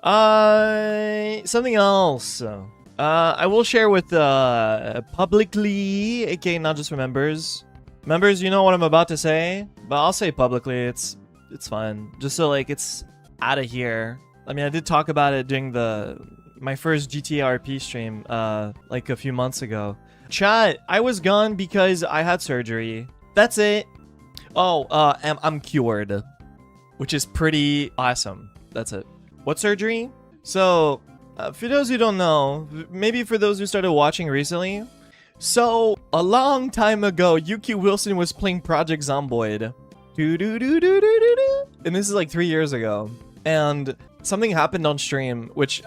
Something else. I will share with publicly, aka not just for members. Members, you know what I'm about to say, but I'll say publicly. It's fine, just so like it's out of here. I mean, I did talk about it during my first GTA RP stream, like a few months ago. Chat, I was gone because I had surgery. That's it. Oh, I'm cured, which is pretty awesome. That's it. What surgery? So, for those who don't know, maybe for those who started watching recently, so a long time ago, Yuki Wilson was playing Project Zomboid. And this is like 3 years ago. And something happened on stream, which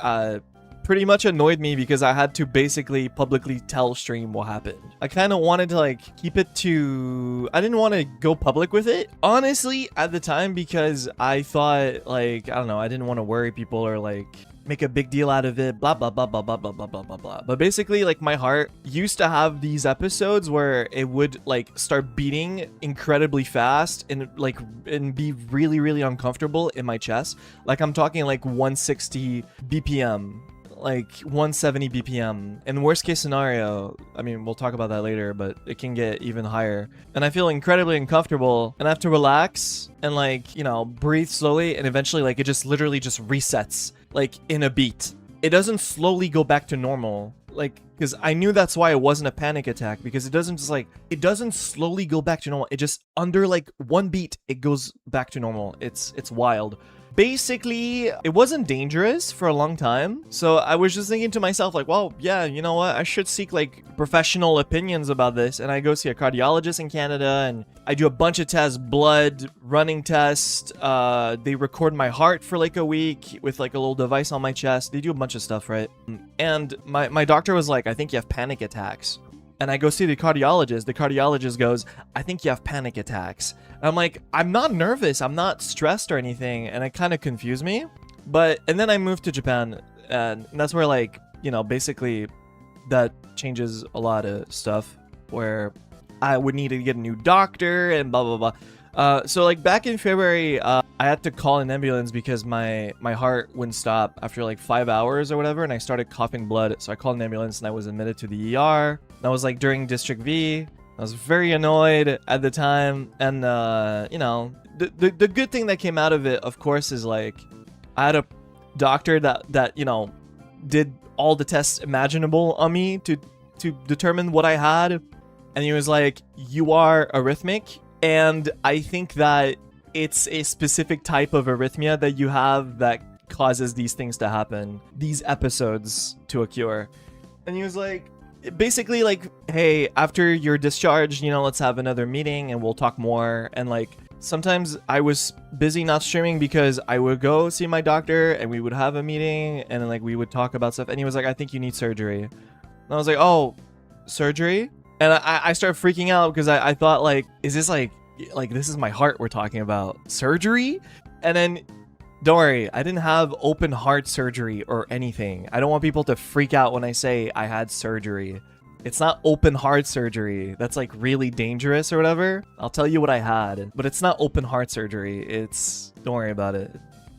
pretty much annoyed me because I had to basically publicly tell stream what happened. I kind of wanted to like keep it to... I didn't want to go public with it, honestly, at the time, because I thought like, I don't know, I didn't want to worry people or like make a big deal out of it, blah, blah, blah, blah, blah, blah, blah, blah, blah, blah. But basically, like, my heart used to have these episodes where it would, like, start beating incredibly fast and, like, and be really, really uncomfortable in my chest. Like, I'm talking, like, 160 BPM. Like 170 BPM. In worst case scenario, I mean, we'll talk about that later, but it can get even higher. And I feel incredibly uncomfortable and I have to relax and like, you know, breathe slowly, and eventually like it just literally just resets like in a beat. It doesn't slowly go back to normal. Like, because I knew that's why it wasn't a panic attack, because it doesn't just like, it doesn't slowly go back to normal. It just under like one beat, it goes back to normal. It's wild. Basically, it wasn't dangerous for a long time. So I was just thinking to myself like, well, yeah, you know what? I should seek like professional opinions about this. And I go see a cardiologist in Canada and I do a bunch of tests, blood, running test. They record my heart for like a week with like a little device on my chest. They do a bunch of stuff, right? And my doctor was like, I think you have panic attacks. And I go see the cardiologist. The cardiologist goes, I think you have panic attacks. And I'm like, I'm not nervous. I'm not stressed or anything. And it kind of confused me. And then I moved to Japan. And that's where like, you know, basically that changes a lot of stuff where I would need to get a new doctor and blah, blah, blah. So like back in February, I had to call an ambulance because my heart wouldn't stop after like 5 hours or whatever, and I started coughing blood. So I called an ambulance and I was admitted to the ER. That was like during District V. I was very annoyed at the time, and you know, the good thing that came out of it, of course, is like I had a doctor that you know did all the tests imaginable on me to determine what I had, and he was like, "You are arrhythmic." And I think that it's a specific type of arrhythmia that you have that causes these things to happen, these episodes to occur. And he was like, basically like, hey, after you're discharged, you know, let's have another meeting and we'll talk more. And like, sometimes I was busy not streaming because I would go see my doctor and we would have a meeting and then like we would talk about stuff. And he was like, I think you need surgery. And I was like, oh, surgery? And I started freaking out because I thought like, is this like this is my heart we're talking about? Surgery? And then, don't worry, I didn't have open heart surgery or anything. I don't want people to freak out when I say I had surgery. It's not open heart surgery. That's like really dangerous or whatever. I'll tell you what I had, but it's not open heart surgery. Don't worry about it.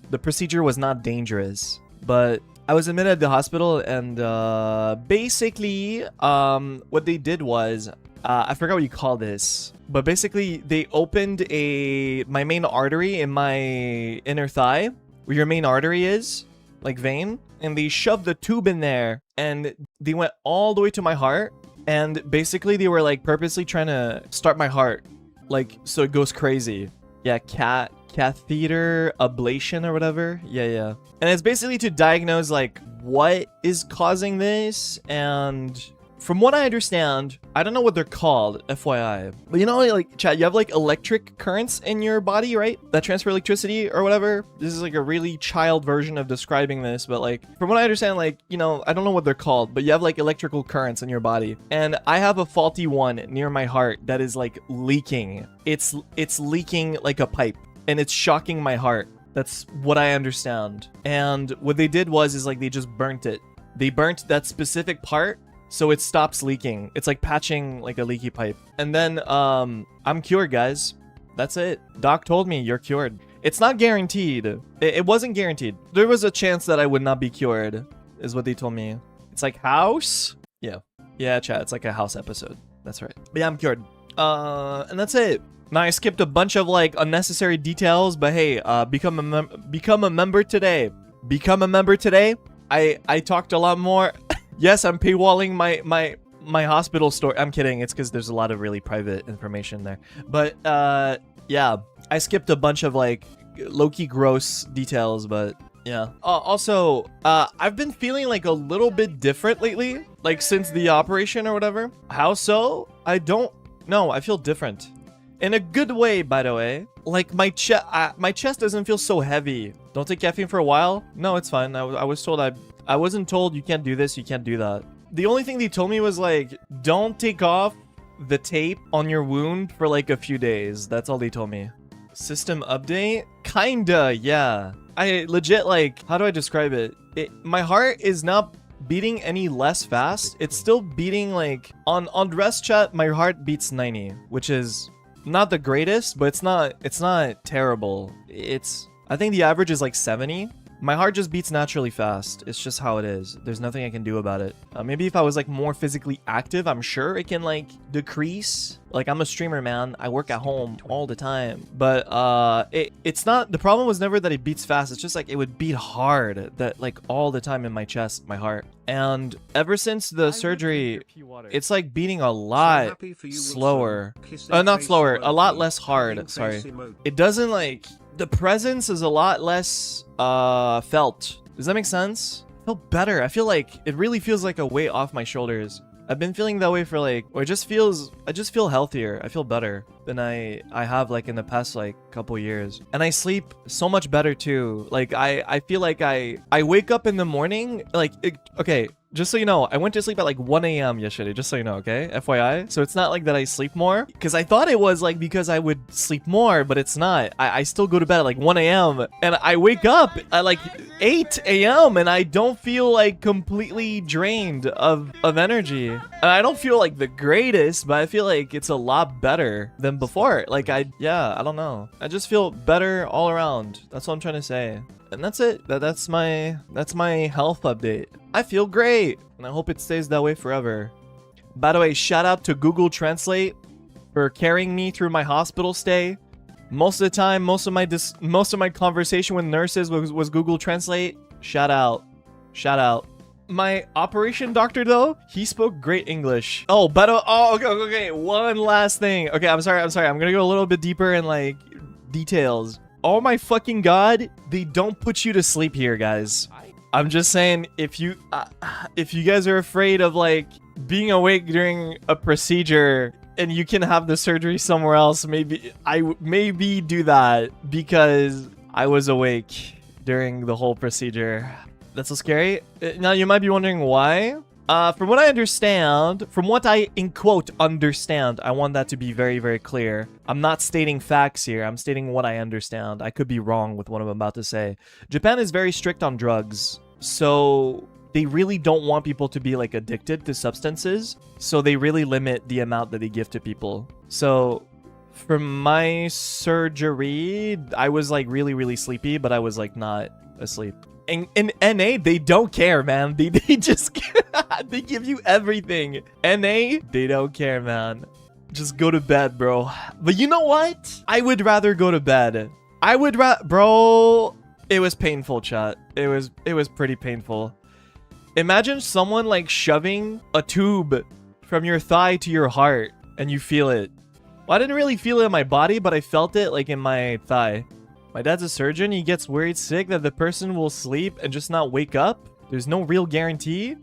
The procedure was not dangerous, but I was admitted at the hospital, and basically, what they did was, I forgot what you call this, but basically they opened my main artery in my inner thigh, where your main artery is, like vein, and they shoved the tube in there, and they went all the way to my heart, and basically they were like purposely trying to start my heart, like so it goes crazy. Yeah, catheter ablation or whatever. Yeah. And it's basically to diagnose like what is causing this. And from what I understand, I don't know what they're called, FYI. But you know, like, chat, you have like electric currents in your body, right? That transfer electricity or whatever. This is like a really child version of describing this. But like, from what I understand, like, you know, I don't know what they're called, but you have like electrical currents in your body. And I have a faulty one near my heart that is like leaking. It's leaking like a pipe. And it's shocking my heart. That's what I understand. And what they did is like they just burnt it. They burnt that specific part so it stops leaking. It's like patching like a leaky pipe. And then I'm cured, guys. That's it. Doc told me you're cured. It's not guaranteed. It wasn't guaranteed. There was a chance that I would not be cured, is what they told me. It's like house? Yeah. Yeah, chat. It's like a house episode. That's right. But yeah, I'm cured. And that's it. Now I skipped a bunch of like unnecessary details, but hey, become a member today. Become a member today. I talked a lot more. Yes, I'm paywalling my hospital story. I'm kidding. It's because there's a lot of really private information there. But yeah, I skipped a bunch of like low-key gross details, but yeah. Also, I've been feeling like a little bit different lately, like since the operation or whatever. How so? I don't know. I feel different. In a good way, by the way. Like my chest doesn't feel so heavy. Don't take caffeine for a while? No, it's fine. I was told I wasn't told you can't do this, you can't do that. The only thing they told me was like, don't take off the tape on your wound for like a few days. That's all they told me. System update? Kinda, yeah. I legit like, how do I describe it? My heart is not beating any less fast. It's still beating like, on rest chat, my heart beats 90, which is not the greatest, but it's not terrible. I think the average is like 70. My heart just beats naturally fast. It's just how it is. There's nothing I can do about it. Maybe if I was like more physically active, I'm sure it can like decrease. Like I'm a streamer, man. I work at home all the time. But it's not, the problem was never that it beats fast. It's just like it would beat hard that like all the time in my chest, my heart. And ever since the surgery, it's like beating a lot slower. Not slower, a lot less hard. Sorry. It doesn't like, the presence is a lot less felt. Does that make sense? I feel better. I feel like it really feels like a weight off my shoulders. I've been feeling that way for like, or I just feel healthier. I feel better than I have like in the past like couple years. And I sleep so much better too. Like I feel like I wake up in the morning like okay, just so you know, I went to sleep at like 1 a.m. yesterday, just so you know, okay? FYI. So it's not like that I sleep more, because I thought it was like because I would sleep more, but it's not. I still go to bed at like 1 a.m. and I wake up at like 8 a.m. and I don't feel like completely drained of energy. And I don't feel like the greatest, but I feel like it's a lot better than before. Like yeah, I don't know. I just feel better all around. That's what I'm trying to say. And that's it. That's my health update. I feel great, and I hope it stays that way forever. By the way, shout out to Google Translate for carrying me through my hospital stay. Most of the time, most of my conversation with nurses was Google Translate. Shout out. Shout out. My operation doctor though, he spoke great English. Oh, but okay. One last thing. Okay, I'm sorry. I'm gonna go a little bit deeper in like details. Oh my fucking god, they don't put you to sleep here, guys. I'm just saying, if you guys are afraid of like being awake during a procedure and you can have the surgery somewhere else, maybe do that, because I was awake during the whole procedure. That's so scary. Now you might be wondering why. From what I understand, from what I, in quote, understand, I want that to be very, very clear. I'm not stating facts here. I'm stating what I understand. I could be wrong with what I'm about to say. Japan is very strict on drugs. So they really don't want people to be like addicted to substances. So they really limit the amount that they give to people. So for my surgery, I was like really, really sleepy, but I was like not asleep. In NA, they don't care, man. They just they give you everything. NA, they don't care, man. Just go to bed, bro. But you know what? I would rather go to bed. Bro, it was painful, chat. It was pretty painful. Imagine someone like shoving a tube from your thigh to your heart and you feel it. Well, I didn't really feel it in my body, but I felt it like in my thigh. My dad's a surgeon. He gets worried sick that the person will sleep and just not wake up. There's no real guarantee.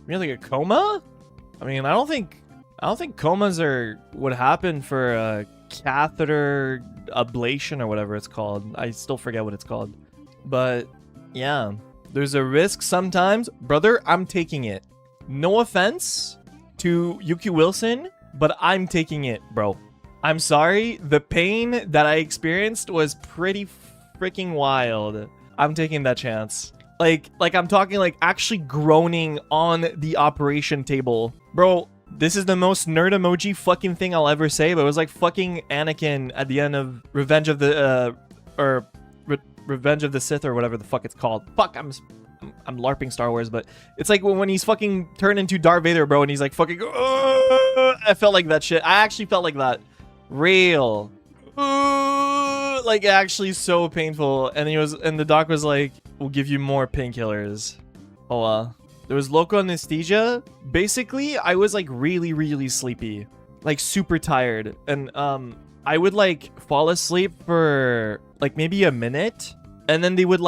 You're like a coma? I mean, I don't think comas would happen for a catheter ablation or whatever it's called. I still forget what it's called. But yeah, there's a risk sometimes. Brother, I'm taking it. No offense to Yuki Wilson, but I'm taking it, bro. I'm sorry. The pain that I experienced was pretty freaking wild. I'm taking that chance. Like I'm talking like actually groaning on the operation table. Bro, this is the most nerd emoji fucking thing I'll ever say, but it was like fucking Anakin at the end of Revenge of the, or Revenge of the Sith or whatever the fuck it's called. Fuck, I'm LARPing Star Wars, but it's like when he's fucking turned into Darth Vader, bro, and he's like fucking. I felt like that shit. I actually felt like that. Real. Like actually so painful. And the doc was like, "We'll give you more painkillers." Oh wow. There was local anesthesia. Basically, I was like really, really sleepy, like super tired, and I would like fall asleep for like maybe a minute, and then they would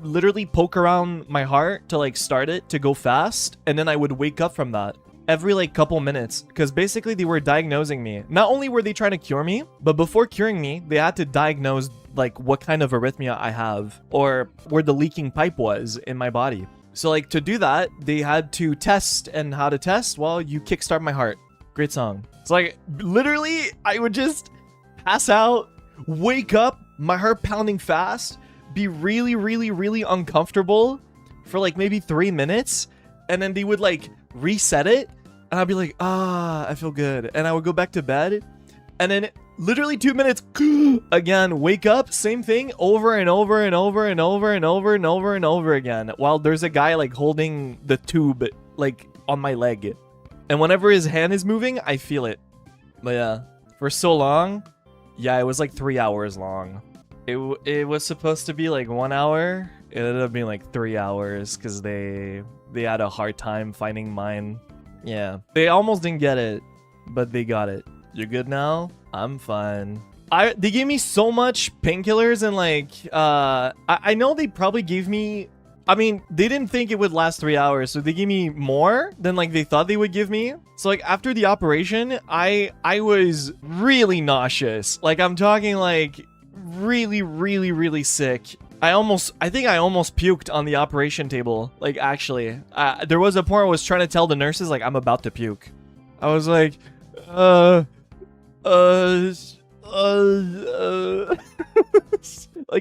literally poke around my heart to like start it to go fast, and then I would wake up from that every like couple minutes, because basically they were diagnosing me. Not only were they trying to cure me, but before curing me, they had to diagnose like what kind of arrhythmia I have or where the leaking pipe was in my body. So like to do that, they had to test, and how to test? Well, you kickstart my heart. Great song. It's like literally I would just pass out, wake up, my heart pounding fast, be really, really, really uncomfortable for like maybe 3 minutes, and then they would like reset it, and I'd be like, I feel good, and I would go back to bed, and then literally 2 minutes again, wake up, same thing over and over and over and over and over and over and over again, while there's a guy like holding the tube like on my leg, and whenever his hand is moving, I feel it. But yeah, for so long, yeah, it was like 3 hours long. It was supposed to be like 1 hour. It ended up being like 3 hours because they had a hard time finding mine. Yeah, they almost didn't get it, but they got it. You're good now? I'm fine. They gave me so much painkillers, and like I know they probably gave me, I mean, they didn't think it would last 3 hours, so they gave me more than like they thought they would give me. So like after the operation, I was really nauseous. Like I'm talking like really, really, really sick. I think I almost puked on the operation table. Like actually, there was a point where I was trying to tell the nurses like I'm about to puke. I was like, like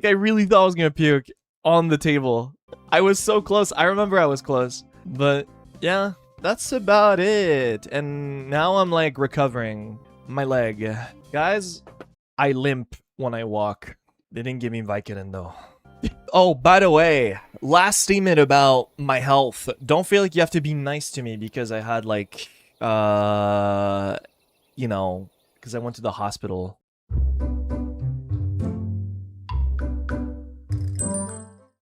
I really thought I was gonna puke on the table. I was so close. I remember I was close. But yeah, that's about it. And now I'm like recovering my leg. Guys, I limp when I walk. They didn't give me Vicodin though. Oh, by the way, last statement about my health. Don't feel like you have to be nice to me because I had like, you know, because I went to the hospital.